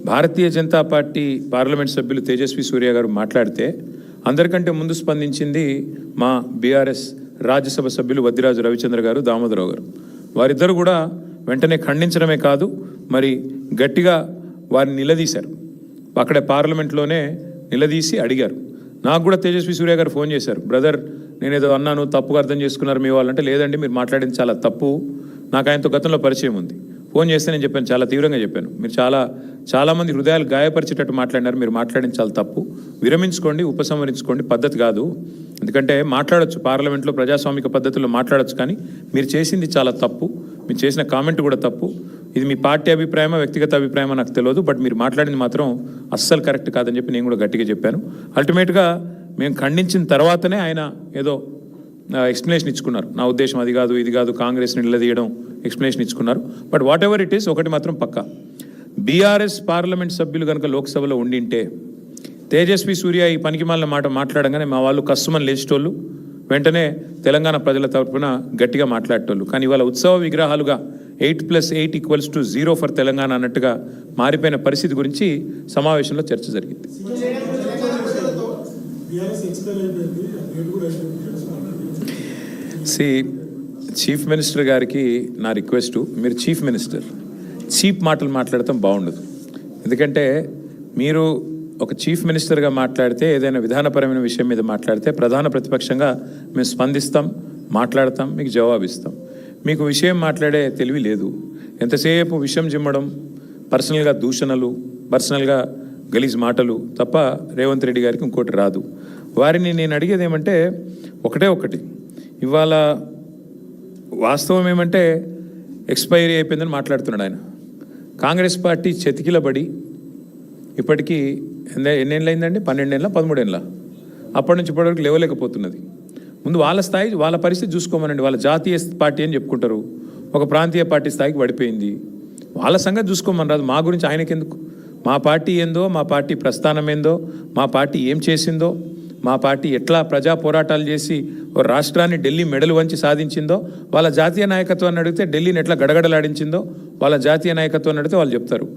Bharatiya Janata party parliament సభ్యులు తేజస్వి సూర్య గారు మాట్లాడితే అందరికంటే ముందు స్పందించింది మా బీఆర్ఎస్ రాజ్యసభ సభ్యులు వద్దిరాజు రవిచంద్ర గారు, దామోదరరావు గారు. వారిద్దరు కూడా వెంటనే ఖండించడమే కాదు, మరి గట్టిగా వారిని నిలదీశారు. అక్కడే పార్లమెంట్లోనే నిలదీసి అడిగారు. నాకు కూడా తేజస్వి సూర్య గారు ఫోన్ చేశారు, బ్రదర్ నేనేదో అన్నాను, తప్పుగా అర్థం చేసుకున్నారు మీ వాళ్ళంటే. లేదండి, మీరు మాట్లాడింది చాలా తప్పు, నాకు ఆయనతో గతంలో పరిచయం ఉంది. ఫోన్ చేస్తే నేను చెప్పాను, చాలా తీవ్రంగా చెప్పాను, మీరు చాలామంది హృదయాలు గాయపరిచేటట్టు మాట్లాడినారు, మీరు మాట్లాడింది చాలా తప్పు, విరమించుకోండి, ఉపసంహరించుకోండి, పద్ధతి కాదు. ఎందుకంటే మాట్లాడొచ్చు, పార్లమెంట్లో ప్రజాస్వామిక పద్ధతుల్లో మాట్లాడొచ్చు, కానీ మీరు చేసింది చాలా తప్పు, మీరు చేసిన కామెంట్ కూడా తప్పు. ఇది మీ పార్టీ అభిప్రాయమా వ్యక్తిగత అభిప్రాయమా నాకు తెలియదు, బట్ మీరు మాట్లాడింది మాత్రం అస్సలు కరెక్ట్ కాదని చెప్పి నేను కూడా గట్టిగా చెప్పాను. అల్టిమేట్గా మేము ఖండించిన తర్వాతనే ఆయన ఏదో ఎక్స్ప్లెనేషన్ ఇచ్చుకున్నారు. నా ఉద్దేశం అది కాదు, ఇది కాదు, కాంగ్రెస్ని నిలదీయడం ఎక్స్ప్లెనేషన్ ఇచ్చుకున్నారు. But whatever it is, ఒకటి మాత్రం పక్కా, బీఆర్ఎస్ పార్లమెంట్ సభ్యులు కనుక లోక్సభలో ఉండింటే తేజస్వి సూర్య ఈ పనికిమాలిన మాట మాట్లాడగానే మా వాళ్ళు కస్సుమని లేచేటోళ్ళు, వెంటనే తెలంగాణ ప్రజల తరఫున గట్టిగా మాట్లాడేటోళ్ళు. కానీ ఇవాళ ఉత్సవ విగ్రహాలుగా 8+8 = 0 ఫర్ తెలంగాణ అన్నట్టుగా మారిపోయిన పరిస్థితి గురించి సమావేశంలో చర్చ జరిగింది. చీఫ్ మినిస్టర్ గారికి నా రిక్వెస్ట్, మీరు చీఫ్ మినిస్టర్, చీప్ మాటలు మాట్లాడటం బాగుండదు. ఎందుకంటే మీరు ఒక చీఫ్ మినిస్టర్గా మాట్లాడితే, ఏదైనా విధానపరమైన విషయం మీద మాట్లాడితే ప్రధాన ప్రతిపక్షంగా మేము స్పందిస్తాం, మాట్లాడతాం, మీకు జవాబిస్తాం. మీకు విషయం మాట్లాడే తెలివి లేదు. ఎంతసేపు విషయం జిమ్మడం, పర్సనల్గా దూషణలు, పర్సనల్గా గలీజ్ మాటలు తప్ప రేవంత్ రెడ్డి గారికి ఇంకోటి రాదు. వారిని నేను అడిగేది ఏమంటే ఒకటి, ఇవాళ వాస్తవం ఏమంటే ఎక్స్పైరీ అయిపోయిందని మాట్లాడుతున్నాడు ఆయన. కాంగ్రెస్ పార్టీ చెతికిలబడి ఇప్పటికీ ఎన్నేళ్ళు అయిందండి? 12 ఏళ్ళ 13 ఏళ్ళ అప్పటి నుంచి ఇప్పటివరకు లేవలేకపోతున్నది. ముందు వాళ్ళ స్థాయి, వాళ్ళ పరిస్థితి చూసుకోమనండి. వాళ్ళ జాతీయ పార్టీ అని చెప్పుకుంటారు, ఒక ప్రాంతీయ పార్టీ స్థాయికి పడిపోయింది. వాళ్ళ సంగతి చూసుకోమని రాదు, మా గురించి ఆయనకెందుకు? మా పార్టీ ఏందో, మా పార్టీ ప్రస్థానం ఏందో, మా పార్టీ ఏం చేసిందో, మా పార్టీ ఎట్లా ప్రజా పోరాటాలు చేసి ఓ రాష్ట్రాన్ని ఢిల్లీ మెడలు వంచి సాధించిందో, వాళ్ళ జాతీయ నాయకత్వాన్ని అడిగితే ఢిల్లీని ఎట్లా గడగడలాడించిందో వాళ్ళ జాతీయ నాయకత్వాన్ని అడిగితే వాళ్ళు చెప్తారు.